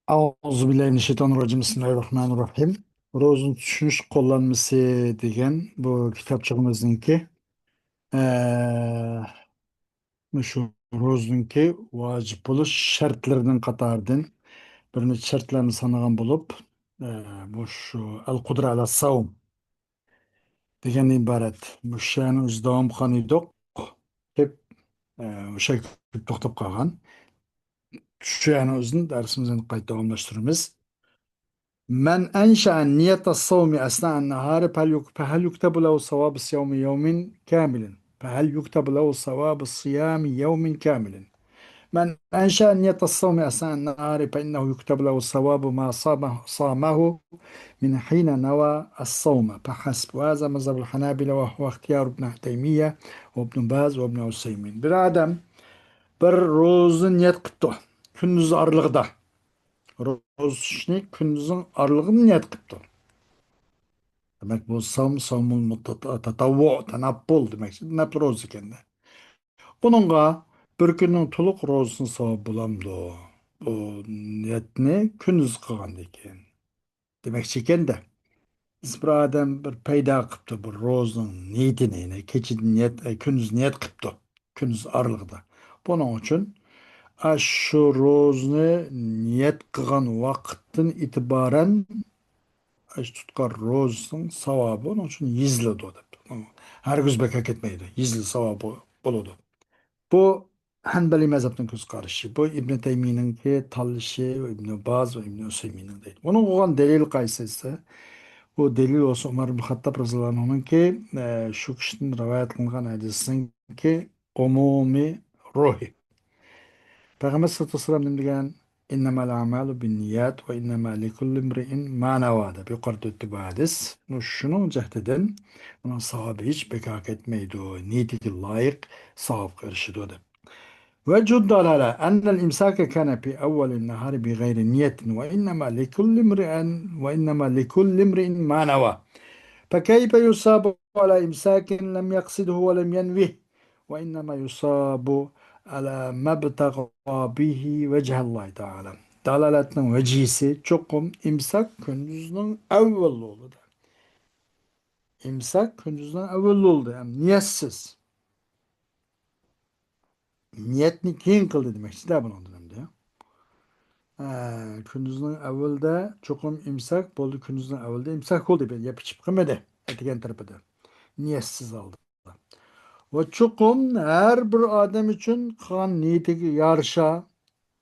Euzubillahimineşşeytanirracim. Bismillahirrahmanirrahim. Rozun Düşünüş Kollanması degan bu kitapçığımızınki şu rozdunki vacip buluş şartlarının qatardan birini şartlarını sanagan bulup bu şu el kudra ala savm degan ibaret. Bu şeyni öz davam qanıydık. Hep o'sha to'xtab qolgan. Şu yani özün dersimizni qayta davomlashtiramiz. من أنشأ نية الصوم أثناء النهار فهل يكتب له ثواب الصيام يوم كامل فهل يكتب له ثواب الصيام يوم كامل من أنشأ نية الصوم أثناء النهار فإنه يكتب له ثواب ما صامه من حين نوى الصوم فحسب. وهذا مذهب الحنابلة وهو اختيار ابن تيمية وابن باز وابن عثيمين. Bir adam bir ro'za niyat qilibdi kunduz oralig'ida. Ro'zani kunduzning oralig'ida niyat qilibdi. Demek bu samul tatavvu tanappul demek. Nap roz ekan. Bununla bir günün tuluq rozunu savab bulamdı. Bu niyetini kündüz kılgan ekan. Demek ekan da. Biz bir adam bir payda qıptı bu rozunun niyetini, keçid niyet, kündüz niyet qıptı. Kündüz aralığında. Bunun için şu rozunu niyet kılgan vakittin itibaren tutkar rozun savabı onun için yizledi o da. Her göz bekak etmeydi. Yizli savabı buludu. Bu Hanbeli mezhepten göz karışı. Bu İbn Teymi'nin ki tallışı, İbn Baz ve İbn Hüseyin'in değil. Onun olan delil kaysesi. Bu delil olsa Ömer bin Hattab radıyallahu anh'ın ki şu kişinin rivayet kılınan hadisin ki umumi ruhi. Peygamber sallallahu aleyhi ve sellem degan innemel a'malu bin niyat ve innema likulli imri'in ma nevada. Bir yukarıda öttü bu hadis. Şunun cehdeden bunun sahabı hiç bekak etmeydi o. Niyetiki layık sahab karşıdı o da. وجه الضلالة أن الإمساك كان في أول النهار بغير نية وإنما لكل امرئ ما نوى فكيف يصاب على إمساك لم يقصده ولم ينوه وإنما يصاب على ما ابتغى به وجه الله Teala. Dalaletinin vecihisi çokum imsak gündüzünün evvel oldu. İmsak gündüzünün evvel oldu. Yani niyetsiz. Niyetini keyin kıldı demek. İşte bunun dönemde. Gündüzünün evvelde çokum imsak oldu. Gündüzünün evvelde imsak oldu. Ben yapışıp kımede. Etiken tarafı da. Niyetsiz aldı. Ve çukum her bir adam için kan niyeteki yarışa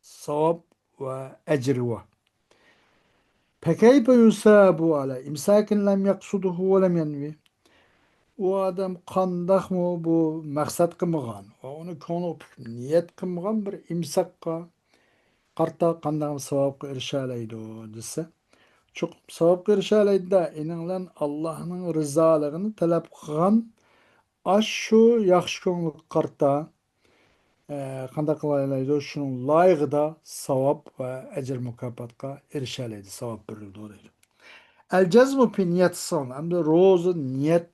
savab ve ecri var. Pekeyfe yusabu ala imsakin lem yaksuduhu ve lem yenvi. O adam kandak mı bu maksat kılmagan. Onu konu niyet kılmagan bir imsakka karta kandağım savabı irşalaydı o dese. Çok savabı irşalaydı da ininlen Allah'ın rızalığını talep kılgan aş yaxşı ko'ngil qarta qanday qilaylik shunun loyig'ida savob va ajr mukofotga erishalaydi, savob berildi deydi. Al jazmu fi niyat son hamda ro'za niyat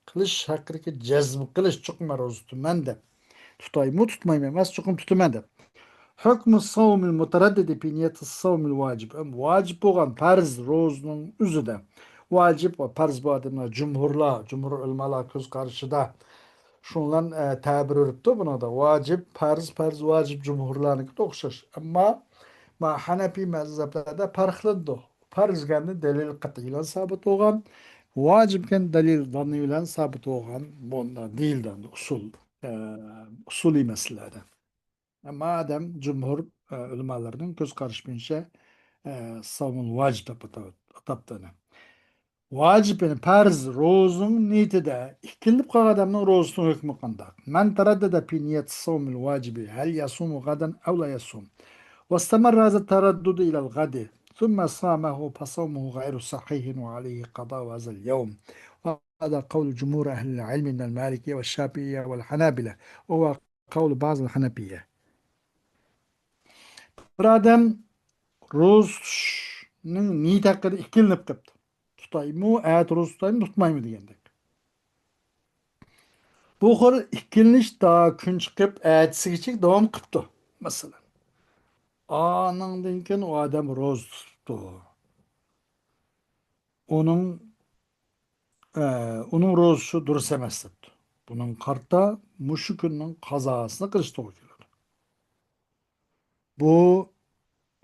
qilish haqidagi jazm qilish chuqma ro'za tumanda tutaymi tutmaymi emas chuqum tutaman deb. Hukmu savmil mutaraddidi fi niyati savmil vacib. Vacib bo'lgan farz ro'zaning o'zida vacib va farz bu odamlar jumhur ulamolar ko'z qarashida şundan tabir örüptü buna da vacip, farz, vacip cumhurlarınki de okşaş. Ama Hanefi mezheplerde farklıdır. Farz kendi delil katıyla sabit olan, vacipken delil danıyla sabit olan, bunda değilden usulü meselelerde. Madem cumhur ulemalarının göz karışmayınca savunun vacip taptığını. Vacibini farz rozun niyetide ikilip kalan adamın rozunun hükmü kandak. Men teraddede fi niyet savmil vacibi hel yasumu gaden ev la yasum. واستمر هذا التردد إلى الغد ثم صامه فصومه غير صحيح وعليه قضاء هذا اليوم وهذا قول جمهور أهل العلم من المالكية والشافعية والحنابلة وهو قول بعض الحنفية. Bir adam rozunun niyet hakkında ikilinip kıptı. Tutayım eğer roz tutayım tutmayayım degendek. Bu xil ikkilanish to kun chiqib ertasigacha davom qilibdi masalan. Anından keyin o adam roz tuttu. Onun e, onun rozu durus emas depti. Bunun kartta muşu kunning qazosini qilish to'g'ri keladi. Bu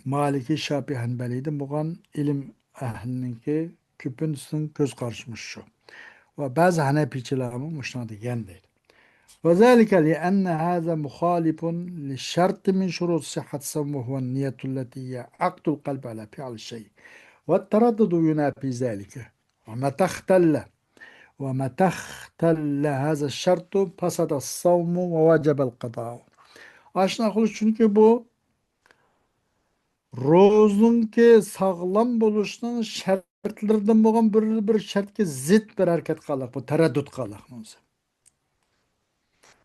Maliki Şafi Hanbali'de bugan ilim ahliniki köpünsün göz karşımış şu. Ve bazı Hanefiçilerimiz muşna degan deydi. وذلك لأن هذا مخالف للشرط من شروط صحة الصوم وهو النية التي هي عقد القلب على فعل الشيء والتردد ينافي ذلك ومتى اختل ومتى اختل هذا الشرط فسد الصوم ووجب القضاء. Aşna kılıç çünkü bu ro'zningki sog'lom bo'lishining shartlaridan bo'lgan bir shartga zid bir harakat qiladi. Bu taraddud qiladi.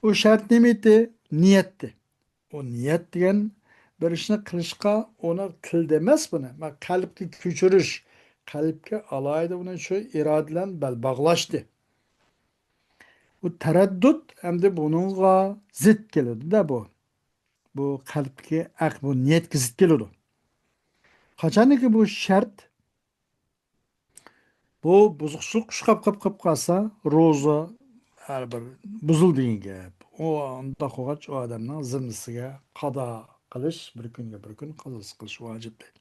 O shart nima edi? Niyatdi. O niyat degan bir ishni qilishga ona tilda emas buni. Qalbga ko'chirish, qalbga alayda uni shu iroda bilan bog'lashdi. Bu taraddud hamda buningga zid keladi-da bu. Bu qalbga, bu niyatga zid keladi. Qachoniki bu shart bu buzuqchilik qilib qolsa, ro'za har bir buzildi degan gap. O unda qo'g'ach o odamning zimmasiga qado qilish, bir kunga bir kun qazosi qilish vojib deydi.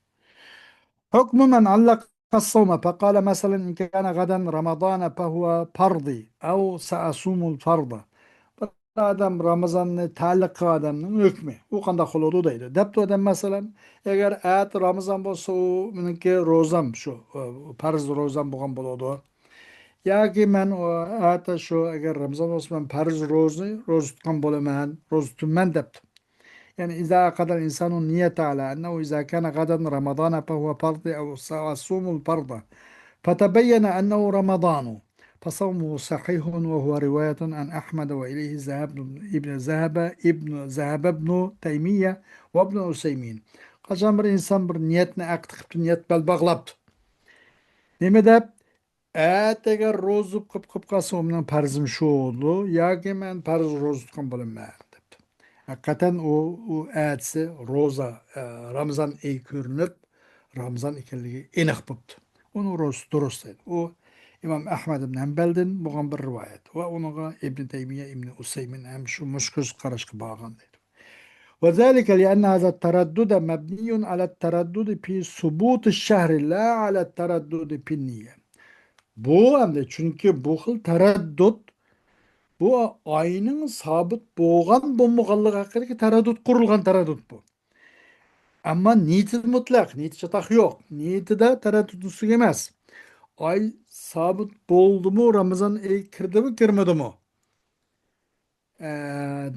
حكم من علق الصوم فقال مثلا إن كان غدا رمضان فهو فرضي أو سأصوم الفرض. Adam Ramazan'ı ta'liq qilgan odamning hukmi. U qanday qiladi deydi. Debdi odam masalan, agar at Ramazon bo'lsa, u meniki ro'zam shu, farz ro'zam bo'lgan bo'ladi. Yoki men ata shu agar Ramazon bo'lsa, men farz ro'za tutgan bo'laman, ro'za tutman debdi. يعني إذا أخذ الإنسان النية على أنه إذا كان غدا رمضان فهو فرض أو سأصوم الفرض فتبين أنه رمضان فصومه صحيح وهو رواية عن أحمد وإليه ذهب ابن تيمية وابن عثيمين. قال bir insan bir niyetini aqd qilib niyet bel bağlabdı. Nima deb? Agar ro'za qilib qolsa, uning farzim shu oldu. Yoki men farz ro'za tutgan bo'laman debdi. Hakikaten o ayetsi roza Ramazan iyi görünüp Ramazan ikinligi aniq bo'libdi. Onun ro'zasi durust edi. O İmam Ahmad ibn Hanbal'dan bo'lgan bir rivoyat va unaga Ibn Taymiya Ibn Usaymin ham shu mushkuz qarashga borgan dedi. وذلك لأن هذا التردد مبني على التردد في ثبوت الشهر لا على التردد في النية. Bu hem de çünkü bu xil taraddud bu ayının sabit bo'lgan bo'lmaganligi haqidagi taraddud qurilgan taraddud bu. Ammo niyati mutlaq, niyati chataq yo'q. Niyatida taraddud ustiga emas. Ay sabit bo'ldimi, Ramazon oyi kirdimi, kirmadimi?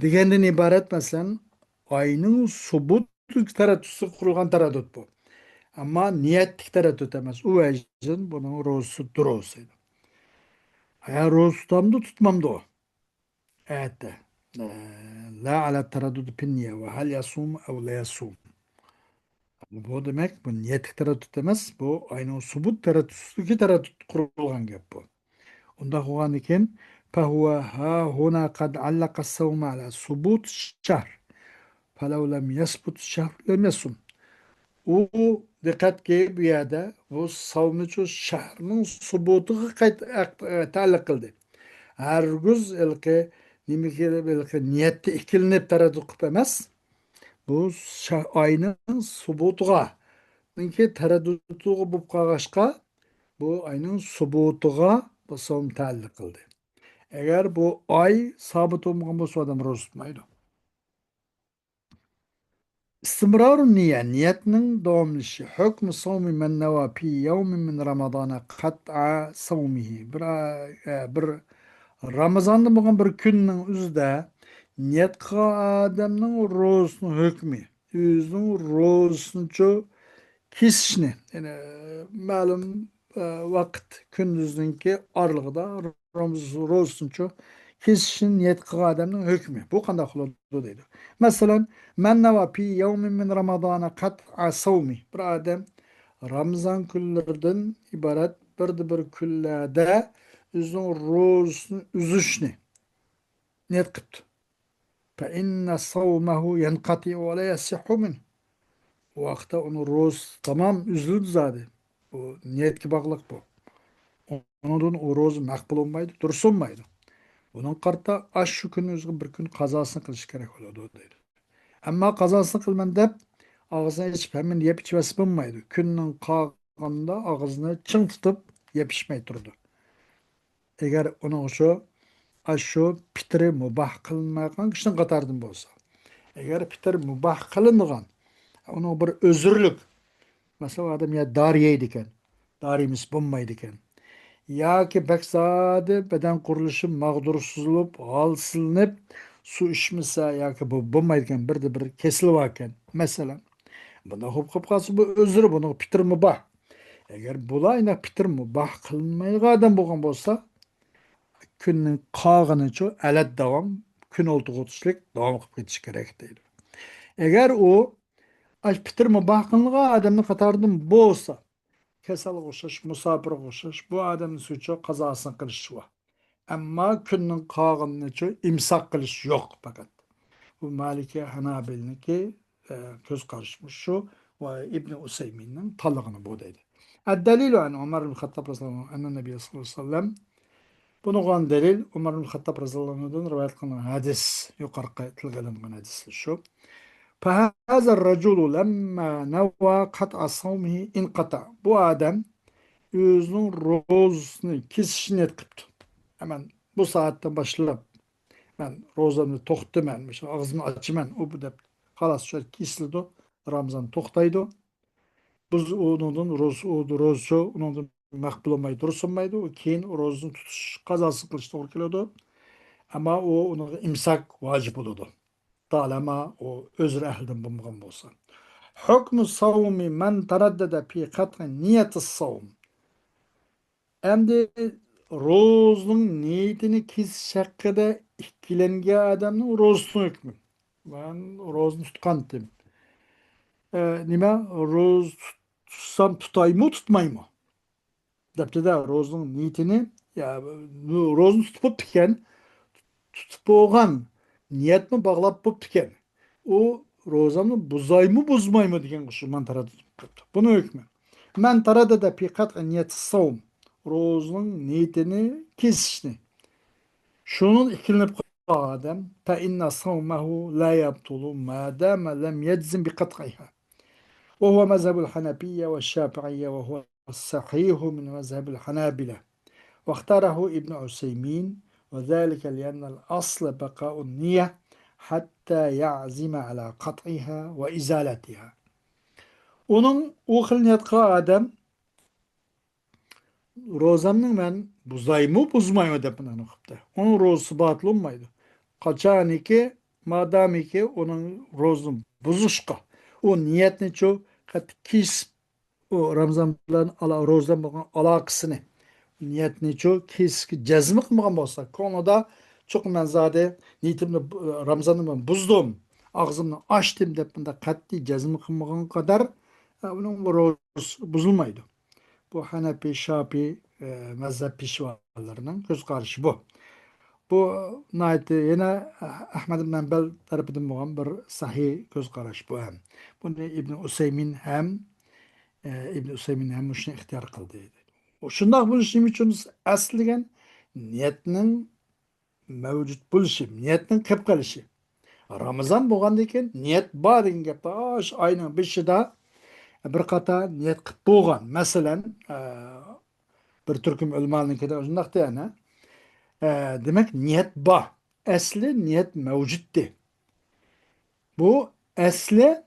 Degandan iborat masalan, oyning subut taraddusi qurilgan taraddud bu. Ammo niyatlik taraddud emas. U vajdan buning ro'zasi durust edi. Agar ro'za tutamdi, tutmamdi o. Evet. La ala teraddüdü pinniye ve hal yasum ev la yasum. Bu demek bu niyetlik tereddüt demez. Bu aynı o subut tereddütü tereddüt kurulgan gap bu. Onda kogan iken fehuve ha huna kad allaka savma ala subut şehr. Felev lem yesbut şehr lem yasum. O dikkat ki bir yerde bu savmıcı şehrin subutu ta'liq kıldı. Hergüz ilki nimiki belki niyette ikilinip tereddüt kılıp emas. Bu ayının subutuğa. Çünkü tereddütü bu kagaşka bu ayının subutuğa bu savun ta'liq kıldı. Eğer bu ay sabit olmayan bu adam roz tutmaydı. İstimrarun niyetinin devamlışı. Hükmü savmi men neva fi yevmin min Ramazana kat'a savmihi. Bir Ramazanda bo'lgan bir kunning o'zida niyat qilgan odamning ro'zasining hukmi, o'zining ro'zasini kesishni, ya'ni ma'lum vaqt kunduzningki oralig'ida ro'zasini kesishni niyat qilgan odamning hukmi. Bu qanday qiladi deydi. Masalan, man nava fi yawmin min Ramazana qat'a savmi. Bir odam Ramazon kunlaridan iborat bir kunlarda o'zining ro'zasini uzishni niyat qilibdi. فإن صومه ينقطع ولا يصح منه. O vaqtda uni roz tamam üzüldü zaten. Bu niyetki bağlılık bu. Onun o roz makbul olmaydı, dursun olmaydı. Bunun kartta aş şu gün özgün bir gün kazasını kılış gerek oluyordu deydi. Ama kazasını kılman dep ağzına içip hemen yep içmesi bulmaydı. Günün kalkanda ağzını çın tutup yep içmey durdu. Eğer onun şu aş şu pitiri mubah kılınmayan kişinin katardım bolsa. Eğer pitiri mubah kılınmayan onun bir özürlük. Mesela adam ya dar yeydiken, darimiz bulmaydiken. Ya ki bekzade beden kuruluşu mağdursuzlup, halsizlenip su içmişse ya ki bu bulmaydiken bir de bir kesilvaken. Mesela bunda hop hop kalsı bu özürü bunu pitir mubah. Eğer bulayına pitir mubah kılınmayı adam bulgan bolsa günün kağını ço elet devam gün oldu tutuşlik devam kılıp geçiş gerek değil. Eğer o aç pitir mubah kılınığa adamın katardım bu olsa kesal oxşaş, musafir oxşaş bu adamın suçu kazasını kılış var. Ama günün kağını ço imsak kılış yok fakat. Bu Maliki Hanabeli'ninki göz karışmış şu ve İbni Useymin'in talığını bu dedi. Delil an Ömer bin Hattab radıyallahu anh enne Nebi sallallahu aleyhi ve sellem bunu koyan delil Ömer bin Hattab radıyallahu anh'dan rivayet kılınan hadis yukarı tilgalanan hadis şu. فهذا الرجل لما نوى قطع صومه انقطع. Bu adam özünün rozunu kesişini etkipti. Hemen bu saatten başlayıp ben rozamı toxtamanmış, ağzımı açıman, o bu da halas şöyle kesildi. Ramazan toxtaydı. Biz onun rozu onun makbul olmayı dursunmaydı. O keyin rozunu tutuş kazası kılıçta orkilodu. Ama o onun imsak vacip oldu. Talama o özür ehliden bulmagan bolsa. Hukmu savmi men teraddede fi kat'i niyeti savm. Endi rozunun niyetini kesiş hakkında ikkilengen adamın rozusunu hükmü. Ben rozunu tutkandım. Nima roz tutsam tutayım tutmayayım mı? Depte de rozunun niyetini ya rozunu tutup iken tutup boğan niyet mi bağlap bu iken o rozamı buzay mı buzmay mı diyen kuşu man taradı. Bunu hükmü. Men taradı da pikat niyet savun. Rozunun niyetini kesişni. Şunun ikilenip adam fe inne savmehu la yabtulu ma dama lem yedzim bi kat'iha. وهو مذهب الحنفية والشافعية وهو الصحيح من مذهب الحنابلة واختاره ابن عثيمين وذلك لأن الأصل بقاء النية حتى يعزم على قطعها وإزالتها. Onun o kılniyatqa adam rozamның men buzayımı buzmayımı dep bunu qıptı. Onun rozu batıl olmaydı. Kaçani ki madami ki onun rozun buzuşqa. O niyetini çok kat kis o Ramazan bilan ala rozdan bo'lgan aloqasini niyatni çok keski cezmi qilmagan bo'lsa konuda çok men zade niyetimni Ramazanni men buzdim og'zimni ochdim deb bunda qat'iy jazm qilmagan qadar uning ro'zasi buzilmaydi. Bu Hanefi, Şafi mezhep pişvalarının göz karşı bu. Bu nayeti yine Ahmed ibn Hanbel tarafından olan bir sahih göz karşı bu hem. Bunu İbn Üseymin hem şunu ihtiyar kıldı. O şundak buluşum için asligen niyetinin mevcut buluşum, niyetinin kıp kalışı. Ramazan bo'lgandan niyet bor degan gapda ayni beshida bir qator niyat qilib bo'lgan. Masalan, bir turkum ulamonikida shundoq deyana. Demak, niyat bor. Asli niyat mavjuddi. Bu asli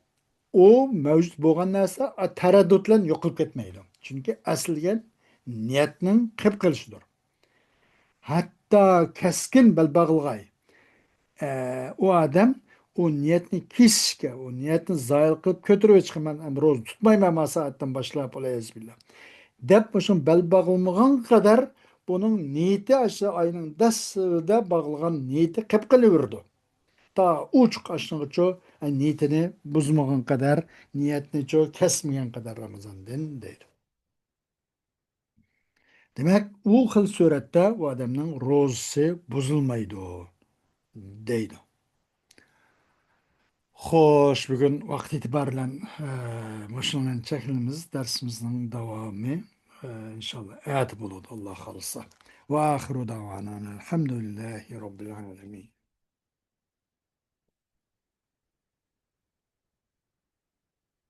o mavjud bo'lgan narsa taraddud bilan yo'qolib ketmaydi. Chunki aslida niyatning qilib qilishidir. Hatto keskin belbag'ilg'ay. O adam o niyatni kesishga, o niyatni zoyil qilib ko'tarib chiqaman, ro'za tutmayman ma soatdan boshlab billah. Deb o'sha bel bog'ilmagan qadar buning niyati o'sha oyning dasida bog'ilgan niyati qilib qilaverdi. Ta uch qashnigacha niyatini buzmagan qadar, niyatni cho kesmagan qadar Ramazondan deydi. Demak, u xil suratda u odamning ro'zasi buzilmaydi deydi. Xo'sh, bugun vaqt itibariyle başlanan çekilimiz dersimizin devamı inşallah hayat buludu Allah kalırsa. Ve ahiru davana elhamdülillahi rabbil alemin.